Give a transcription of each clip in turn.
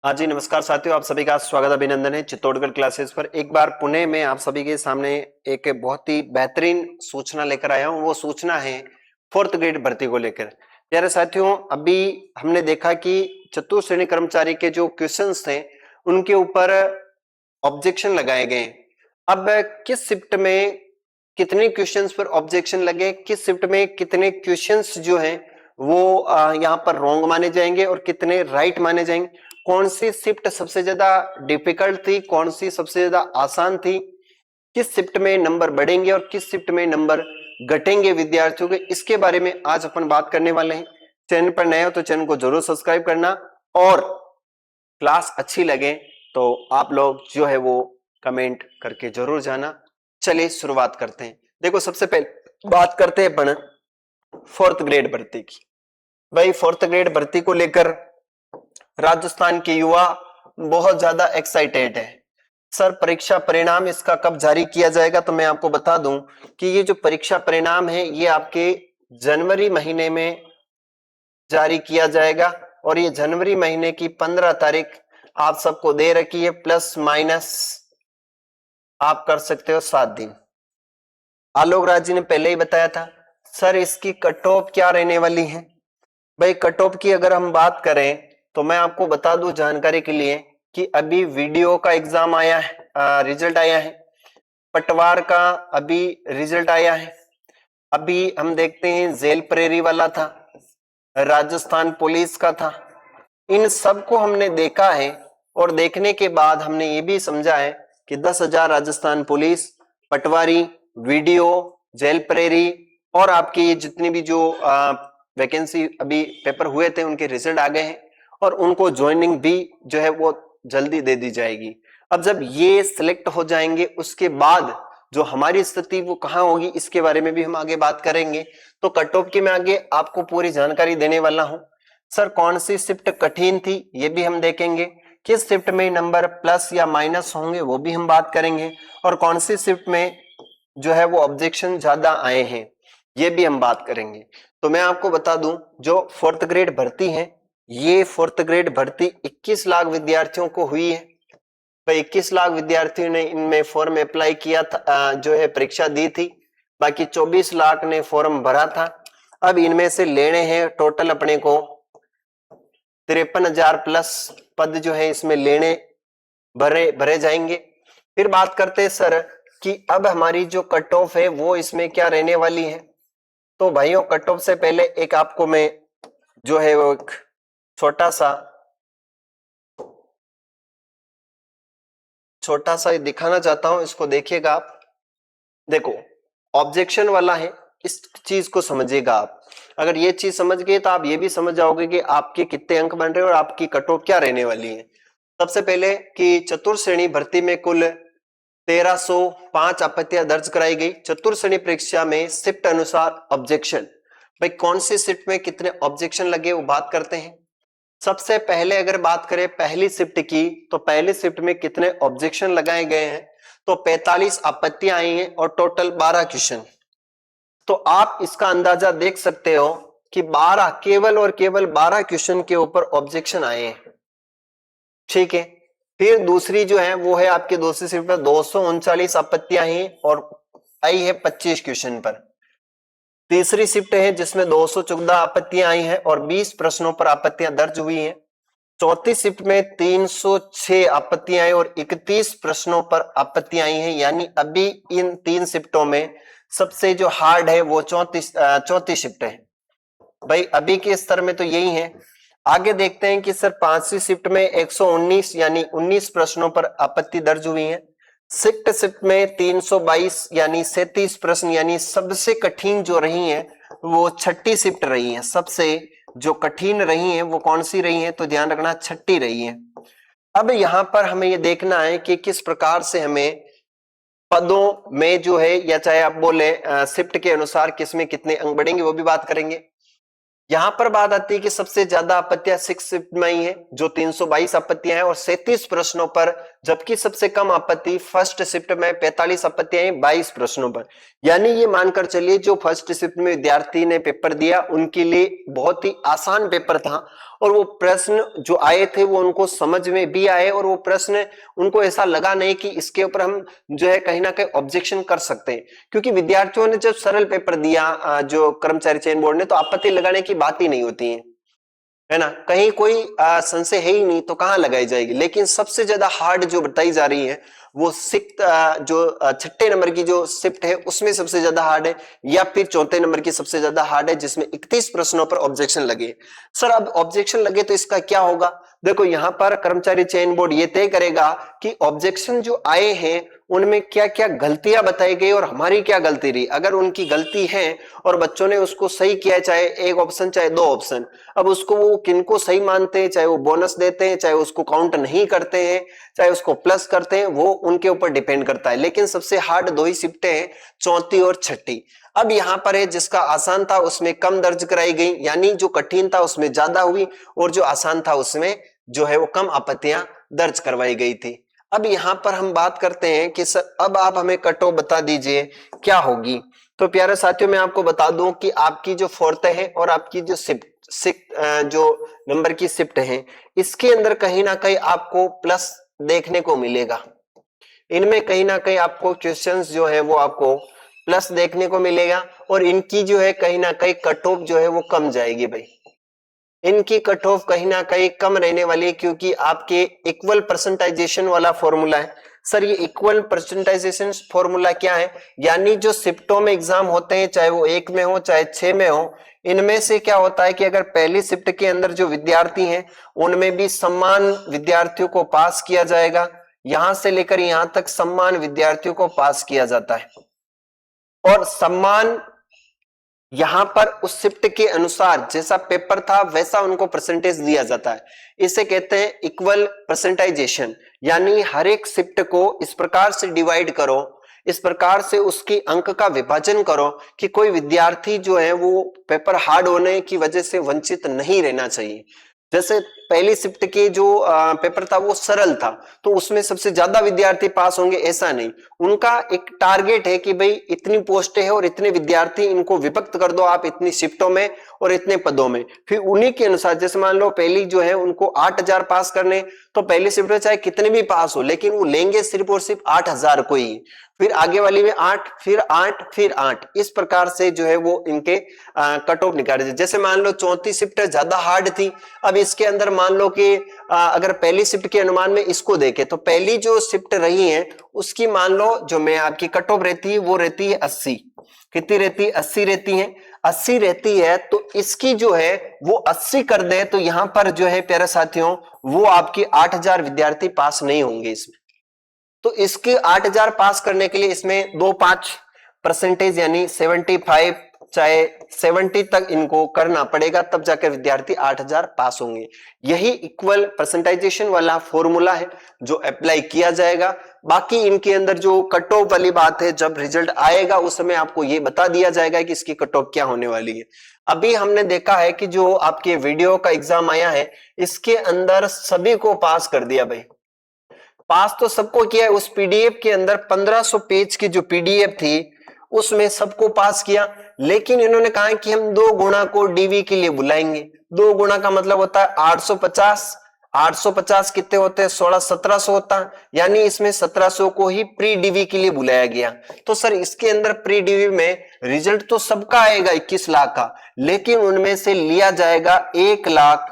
हाँ जी, नमस्कार साथियों, आप सभी का स्वागत अभिनंदन है चित्तौड़गढ़ क्लासेस पर। एक बार पुणे में आप सभी के सामने एक बहुत ही बेहतरीन सूचना लेकर आया हूँ। वो सूचना है फोर्थ ग्रेड भर्ती को लेकर। प्यारे साथियों, अभी हमने देखा कि चतुर्थ श्रेणी कर्मचारी के जो क्वेश्चंस थे उनके ऊपर ऑब्जेक्शन लगाए गए। अब किस शिफ्ट में कितने क्वेश्चंस पर ऑब्जेक्शन लगे, किस शिफ्ट में कितने क्वेश्चंस जो हैं वो यहाँ पर रॉन्ग माने जाएंगे और कितने राइट माने जाएंगे, कौन सी शिफ्ट सबसे ज्यादा डिफिकल्ट थी, कौन सी सबसे ज्यादा आसान थी, किस शिफ्ट में नंबर बढ़ेंगे और किस शिफ्ट में नंबर घटेंगे विद्यार्थियों के, इसके बारे में आज अपन बात करने वाले हैं। चैनल पर नए हो तो चैनल को जरूर सब्सक्राइब करना और क्लास अच्छी लगे तो आप लोग जो है वो कमेंट करके जरूर जाना। चलिए शुरुआत करते हैं। देखो, सबसे पहले बात करते हैं अपन फोर्थ ग्रेड भर्ती की। भाई, फोर्थ ग्रेड भर्ती को लेकर राजस्थान के युवा बहुत ज्यादा एक्साइटेड है। सर, परीक्षा परिणाम इसका कब जारी किया जाएगा? तो मैं आपको बता दूं कि ये जो परीक्षा परिणाम है ये आपके जनवरी महीने में जारी किया जाएगा और ये जनवरी महीने की 15 तारीख आप सबको दे रखी है, प्लस माइनस आप कर सकते हो 7 दिन। आलोक राज जी ने पहले ही बताया था। सर, इसकी कट ऑफ क्या रहने वाली है? भाई, कट ऑफ की अगर हम बात करें तो मैं आपको बता दूं जानकारी के लिए कि अभी वीडियो का एग्जाम आया है, रिजल्ट आया है, पटवार का अभी रिजल्ट आया है, अभी हम देखते हैं जेल प्रेरी वाला था, राजस्थान पुलिस का था। इन सबको हमने देखा है और देखने के बाद हमने ये भी समझा है कि 10,000 राजस्थान पुलिस, पटवारी, वीडियो, जेल प्रेरी और आपकी ये जितनी भी जो वैकेंसी अभी पेपर हुए थे उनके रिजल्ट आ गए हैं और उनको ज्वाइनिंग भी जो है वो जल्दी दे दी जाएगी। अब जब ये सिलेक्ट हो जाएंगे उसके बाद जो हमारी स्थिति वो कहाँ होगी इसके बारे में भी हम आगे बात करेंगे। तो कट ऑफ की मैं आगे आपको पूरी जानकारी देने वाला हूं। सर, कौन सी शिफ्ट कठिन थी ये भी हम देखेंगे, किस शिफ्ट में नंबर प्लस या माइनस होंगे वो भी हम बात करेंगे और कौन सी शिफ्ट में जो है वो ऑब्जेक्शन ज्यादा आए हैं ये भी हम बात करेंगे। तो मैं आपको बता दूं, जो फोर्थ ग्रेड भर्ती है ये फोर्थ ग्रेड भर्ती 21 लाख विद्यार्थियों को हुई है। तो 21 लाख विद्यार्थियों ने इनमें फॉर्म अप्लाई किया था, जो है परीक्षा दी थी। बाकी 24 लाख ने फॉर्म भरा था। अब इनमें से लेने हैं टोटल अपने को 53,000 प्लस पद जो है इसमें लेने भरे भरे जाएंगे। फिर बात करते हैं सर कि अब हमारी जो कट ऑफ है वो इसमें क्या रहने वाली है। तो भाइयों, कट ऑफ से पहले एक आपको मैं जो है वो एक छोटा सा दिखाना चाहता हूं, इसको देखिएगा आप। देखो, ऑब्जेक्शन वाला है, इस चीज को समझिएगा आप। अगर ये चीज समझ गए तो आप ये भी समझ जाओगे कि आपके कितने अंक बन रहे हैं और आपकी कट ऑफ क्या रहने वाली है। सबसे पहले कि चतुर्थ श्रेणी भर्ती में कुल 1305 आपत्तियां दर्ज कराई गई। चतुर्थ श्रेणी परीक्षा में शिफ्ट अनुसार ऑब्जेक्शन, भाई कौन सी शिफ्ट में कितने ऑब्जेक्शन लगे वो बात करते हैं। सबसे पहले अगर बात करें पहली शिफ्ट की तो पहली शिफ्ट में कितने ऑब्जेक्शन लगाए गए हैं, तो 45 आपत्तियां आई हैं और टोटल 12 क्वेश्चन। तो आप इसका अंदाजा देख सकते हो कि 12, केवल और केवल 12 क्वेश्चन के ऊपर ऑब्जेक्शन आए हैं। ठीक है। फिर दूसरी जो है वो है आपके दूसरी शिफ्ट पर 239 आपत्तियां आई और आई है 25 क्वेश्चन पर। तीसरी शिफ्ट है जिसमें 214 आपत्तियां आई हैं और 20 प्रश्नों पर आपत्तियां दर्ज हुई हैं। चौथी शिफ्ट में 306 आपत्तियां आई और 31 प्रश्नों पर आपत्तियां आई हैं। यानी अभी इन तीन शिफ्टों में सबसे जो हार्ड है वो चौथी शिफ्ट है। भाई, अभी के स्तर में तो यही है। आगे देखते हैं कि सर पांचवी शिफ्ट में 119 यानी 19 प्रश्नों पर आपत्ति दर्ज हुई है। शिफ्ट में 322 यानी 37 प्रश्न, यानी सबसे कठिन जो रही है वो छठी शिफ्ट रही है। सबसे जो कठिन रही है वो कौन सी रही है, तो ध्यान रखना छठी रही है। अब यहां पर हमें ये देखना है कि किस प्रकार से हमें पदों में जो है या चाहे आप बोले शिफ्ट के अनुसार किसमें कितने अंक बढ़ेंगे वो भी बात करेंगे। यहां पर बात आती है कि सबसे ज्यादा आपत्तियां सिक्स शिफ्ट में आई है जो 322 आपत्तियां हैं और 37 प्रश्नों पर जबकि सबसे कम आपत्ति फर्स्ट शिफ्ट में 45 आपत्तियां आई 22 प्रश्नों पर। यानी ये मानकर चलिए जो फर्स्ट शिफ्ट में विद्यार्थी ने पेपर दिया उनके लिए बहुत ही आसान पेपर था और वो प्रश्न जो आए थे वो उनको समझ में भी आए और वो प्रश्न उनको ऐसा लगा नहीं कि इसके ऊपर हम जो है कहीं ना कहीं ऑब्जेक्शन कर सकते हैं, क्योंकि विद्यार्थियों ने जब सरल पेपर दिया जो कर्मचारी चयन बोर्ड ने, तो आपत्ति लगाने की बात ही नहीं होती है ना, कहीं कोई संशय है ही नहीं तो कहां लगाई जाएगी। लेकिन सबसे ज्यादा हार्ड जो बताई जा रही है वो शिफ्ट जो छठे नंबर की जो शिफ्ट है उसमें सबसे ज्यादा हार्ड है, या फिर चौथे नंबर की सबसे ज्यादा हार्ड है जिसमें 31 प्रश्नों पर ऑब्जेक्शन लगे। सर अब ऑब्जेक्शन लगे तो इसका क्या होगा? देखो यहाँ पर कर्मचारी चयन बोर्ड ये तय करेगा कि ऑब्जेक्शन जो आए हैं उनमें क्या क्या गलतियां बताई गई और हमारी क्या गलती रही। अगर उनकी गलती है और बच्चों ने उसको सही किया, चाहे एक ऑप्शन चाहे दो ऑप्शन, अब उसको वो किनको सही मानते हैं, चाहे वो बोनस देते हैं, चाहे उसको काउंट नहीं करते हैं, चाहे उसको प्लस करते हैं, वो उनके ऊपर डिपेंड करता है। लेकिन सबसे हार्ड दो ही शिफ्टें हैं, चौथी और छठी। अब यहाँ पर है जिसका आसान था उसमें कम दर्ज कराई गई, यानी जो कठिन था उसमें ज्यादा हुई और जो आसान था उसमें जो है वो कम आपत्तियां दर्ज करवाई गई थी। अब यहाँ पर हम बात करते हैं कि सर अब आप हमें कट ऑफ बता दीजिए क्या होगी। तो प्यारे साथियों मैं आपको बता दूं कि आपकी जो फोर्थ है और आपकी जो जो नंबर की शिफ्ट है इसके अंदर कहीं ना कहीं आपको प्लस देखने को मिलेगा। इनमें कहीं ना कहीं आपको क्वेश्चंस जो है वो आपको प्लस देखने को मिलेगा और इनकी जो है कहीं ना कहीं कट ऑफ जो है वो कम जाएगी भाई। इनकी कट ऑफ कहीं ना कहीं कम रहने वाली है क्योंकि आपके इक्वल परसेंटाइजेशन वाला फॉर्मूला है। सर ये इक्वल परसेंटाइजेशन फॉर्मूला क्या है? यानी जो शिफ्टों में एग्जाम होते हैं चाहे वो 1 में हो चाहे 6 में हो, इनमें से क्या होता है कि अगर पहली शिफ्ट के अंदर जो विद्यार्थी हैं उनमें भी समान विद्यार्थियों को पास किया जाएगा, यहां से लेकर यहां तक समान विद्यार्थियों को पास किया जाता है और सम्मान यहां पर उस शिफ्ट के अनुसार जैसा पेपर था वैसा उनको परसेंटेज दिया जाता है। इसे कहते हैं इक्वल परसेंटाइजेशन। यानी हर एक शिफ्ट को इस प्रकार से डिवाइड करो, इस प्रकार से उसकी अंक का विभाजन करो कि कोई विद्यार्थी जो है वो पेपर हार्ड होने की वजह से वंचित नहीं रहना चाहिए। जैसे पहली शिफ्ट के जो पेपर था वो सरल था तो उसमें सबसे ज्यादा विद्यार्थी पास होंगे ऐसा नहीं, उनका एक टारगेट है कि भाई इतनी पोस्टें हैं और इतने विद्यार्थी, इनको विभक्त कर दो आप इतनी शिफ्टों में और इतने पदों में, फिर उन्हीं के अनुसार जैसे मान लो पहली जो है उनको 8000 पास करने, तो पहली शिफ्ट में चाहे कितने भी पास हो लेकिन वो लेंगे सिर्फ और सिर्फ 8000 को ही, फिर आगे वाली में 8 फिर 8 फिर 8, इस प्रकार से जो है वो इनके कट ऑफ निकाले। जैसे मान लो चौथी शिफ्ट ज्यादा हार्ड थी, अब इसके अंदर मान लो कि अगर पहली शिफ्ट के अनुमान में इसको देखे तो पहली जो शिफ्ट रही है उसकी मान लो जो मैं आपकी कट ऑफ रहती है वो रहती है 80। कितनी रहती है? 80 रहती है। 80 रहती है तो इसकी जो है वो 80 कर दे तो यहां पर जो है प्यारे साथियों वो आपकी 8000 विद्यार्थी पास नहीं होंगे इसमें। तो इसके 8000 पास करने के लिए इसमें 2-5% यानी 75 चाहे 70 तक इनको करना पड़ेगा, तब जाकर विद्यार्थी 8000 पास होंगे। यही इक्वल परसेंटाइजेशन वाला फॉर्मूला है जो अप्लाई किया जाएगा। बाकी इनके अंदर जो कट ऑफ वाली बात है जब रिजल्ट आएगा उस समय आपको ये बता दिया जाएगा कि इसकी कट ऑफ क्या होने वाली है। अभी हमने देखा है कि जो आपके वीडियो का एग्जाम आया है इसके अंदर सभी को पास कर दिया भाई, पास तो सबको किया है। उस पीडीएफ के अंदर 1500 पेज की जो पीडीएफ थी उसमें सबको पास किया, लेकिन इन्होंने कहा कि हम 2 गुणा को डीवी के लिए बुलाएंगे। 2 गुणा का मतलब होता है 850, 850 कितने होते हैं? 1600-1700 होता है, यानी इसमें 1700 को ही प्री डीवी के लिए बुलाया गया। तो सर इसके अंदर प्री डीवी में रिजल्ट तो सबका आएगा 21 लाख का, लेकिन उनमें से लिया जाएगा 1 लाख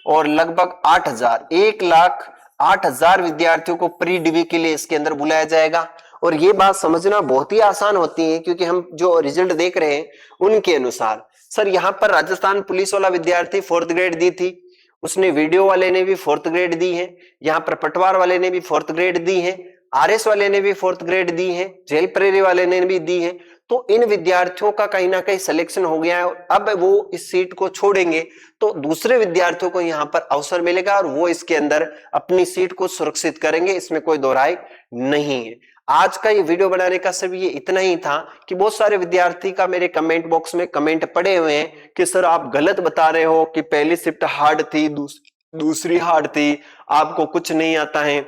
और लगभग 8000, 1,08,000 विद्यार्थियों को प्री डीवी के लिए इसके अंदर बुलाया जाएगा। और ये बात समझना बहुत ही आसान होती है क्योंकि हम जो रिजल्ट देख रहे हैं उनके अनुसार। सर यहाँ पर राजस्थान पुलिस वाला विद्यार्थी 4th ग्रेड दी थी, उसने वीडियो वाले ने भी 4th ग्रेड दी है, यहाँ पर पटवार वाले ने भी 4th ग्रेड दी है, आरएस वाले ने भी 4th ग्रेड दी है, जेल प्रेरी वाले ने भी दी है। तो इन विद्यार्थियों का कहीं ना कहीं सिलेक्शन हो गया है, अब वो इस सीट को छोड़ेंगे तो दूसरे विद्यार्थियों को यहाँ पर अवसर मिलेगा और वो इसके अंदर अपनी सीट को सुरक्षित करेंगे, इसमें कोई दो राय नहीं है। आज का ये वीडियो बनाने का सिर्फ ये इतना ही था कि बहुत सारे विद्यार्थी का मेरे कमेंट बॉक्स में कमेंट पड़े हुए हैं कि सर आप गलत बता रहे हो कि पहली शिफ्ट हार्ड थी, दूसरी हार्ड थी, आपको कुछ नहीं आता है,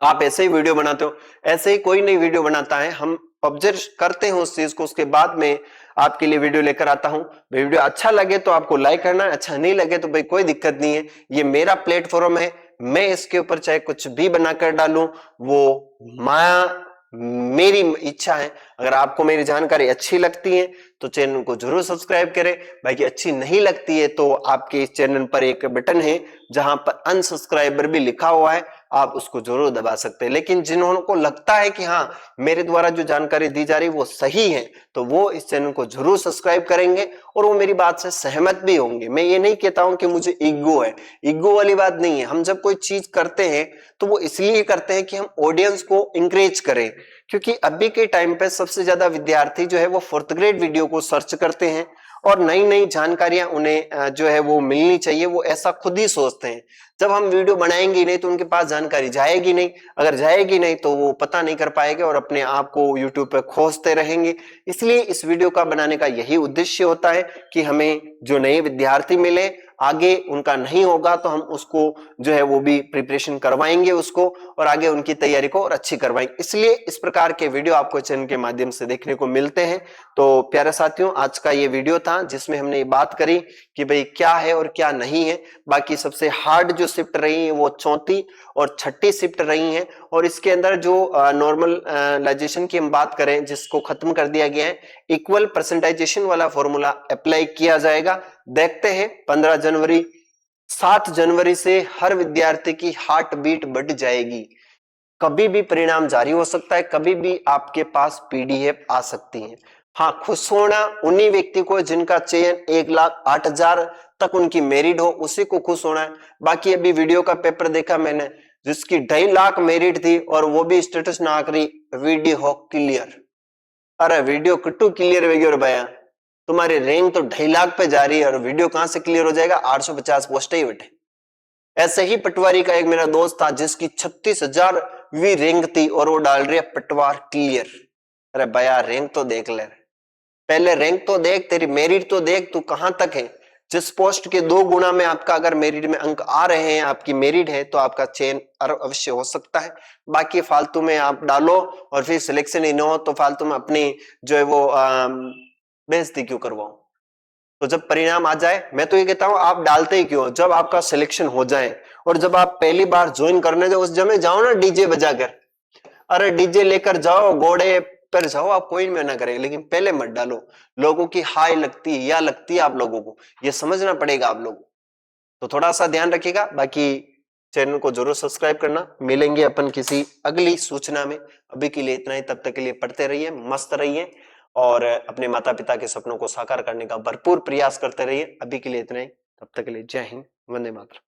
आप ऐसे ही वीडियो बनाते हो, ऐसे ही कोई नई वीडियो बनाता है, हम ऑब्जर्व करते हैं उस चीज को, उसके बाद में आपके लिए वीडियो लेकर आता हूं। वीडियो अच्छा लगे तो आपको लाइक करना है, अच्छा नहीं लगे तो भाई कोई दिक्कत नहीं है, ये मेरा प्लेटफॉर्म है, मैं इसके ऊपर चाहे कुछ भी बनाकर डालूं, वो माया मेरी इच्छा है। अगर आपको मेरी जानकारी अच्छी लगती है तो चैनल को जरूर सब्सक्राइब करें, बाकी अच्छी नहीं लगती है तो आपके इस चैनल पर एक बटन है जहां पर अनसब्सक्राइबर भी लिखा हुआ है, आप उसको जरूर दबा सकते हैं। लेकिन जिन्होंने को लगता है कि हाँ मेरे द्वारा जो जानकारी दी जा रही है वो सही है, तो वो इस चैनल को जरूर सब्सक्राइब करेंगे और वो मेरी बात से सहमत भी होंगे। मैं ये नहीं कहता हूं कि मुझे ईगो है, ईगो वाली बात नहीं है। हम जब कोई चीज करते हैं तो वो इसलिए करते हैं कि हम ऑडियंस को इंकरेज करें, क्योंकि अभी के टाइम पे सबसे ज्यादा विद्यार्थी जो है वो 4th ग्रेड वीडियो को सर्च करते हैं और नई नई जानकारियां उन्हें जो है वो मिलनी चाहिए, वो ऐसा खुद ही सोचते हैं। जब हम वीडियो बनाएंगे नहीं तो उनके पास जानकारी जाएगी नहीं, अगर जाएगी नहीं तो वो पता नहीं कर पाएंगे और अपने आप को यूट्यूब पे खोजते रहेंगे। इसलिए इस वीडियो का बनाने का यही उद्देश्य होता है कि हमें जो नए विद्यार्थी मिले, आगे उनका नहीं होगा तो हम उसको जो है वो भी प्रिपरेशन करवाएंगे उसको, और आगे उनकी तैयारी को और अच्छी करवाएंगे। इसलिए इस प्रकार के वीडियो आपको चैनल के माध्यम से देखने को मिलते हैं। तो प्यारे साथियों, आज का ये वीडियो था जिसमें हमने ये बात करी कि भाई क्या है और क्या नहीं है। बाकी सबसे हार्ड जो शिफ्ट रही है वो 4th और 6th शिफ्ट रही है, और इसके अंदर जो नॉर्मलाइजेशन की हम बात करें जिसको खत्म कर दिया गया है, इक्वल परसेंटाइजेशन वाला फॉर्मूला अप्लाई किया जाएगा। देखते हैं 15 जनवरी 7 जनवरी से हर विद्यार्थी की हार्ट बीट बढ़ जाएगी। कभी भी परिणाम जारी हो सकता है, कभी भी आपके पास पीडीएफ आ सकती है। हाँ, खुश होना उन्हीं व्यक्ति को जिनका चयन 1,08,000 तक उनकी मेरिट हो, उसी को खुश होना है। बाकी अभी वीडियो का पेपर देखा मैंने जिसकी 2.5 लाख मेरिट थी और वो भी स्टेटस ना करी वीडियो हो क्लियर। अरे वीडियो किट्टू क्लियर हो गया और भैया, तुम्हारी रैंक तो 2.5 लाख पे जा रही है और वीडियो कहां से क्लियर हो जाएगा, 850 पोस्ट ही बैठे। ऐसे ही पटवारी का एक मेरा दोस्त था जिसकी 36,000वीं रैंक थी और वो डाल रही है पटवार क्लियर। अरे भैया रैंक तो देख ले, पहले रैंक तो देख, तेरी मेरिट तो देख, तू कहां तक है। जिस पोस्ट के 2 गुना में आपका अगर मेरिट में अंक आ रहे हैं, आपकी मेरिट है, तो आपका चयन अवश्य हो सकता है। बाकी फालतू में आप डालो और फिर सिलेक्शन ही ना हो तो फालतू में अपनी जो है वो बेइज्जती क्यों करवाओ। तो जब परिणाम आ जाए, मैं तो ये कहता हूं आप डालते ही क्यों, जब आपका सिलेक्शन हो जाए और जब आप पहली बार ज्वाइन करने जाओ उस जगह जाओ ना डीजे बजाकर। अरे डीजे लेकर जाओ, घोड़े पर जाओ, आप कोई मना करें, लेकिन पहले मत डालो। लोगों की हाय लगती है या लगती है आप लोगों को, ये समझना पड़ेगा आप लोगों को। तो थोड़ा सा ध्यान रखिएगा। बाकी चैनल को जरूर सब्सक्राइब करना। मिलेंगे अपन किसी अगली सूचना में। अभी के लिए इतना ही, तब तक के लिए पढ़ते रहिए, मस्त रहिए और अपने माता पिता के सपनों को साकार करने का भरपूर प्रयास करते रहिए। अभी के लिए इतना ही, तब तक के लिए जय हिंद, वंदे मातरम।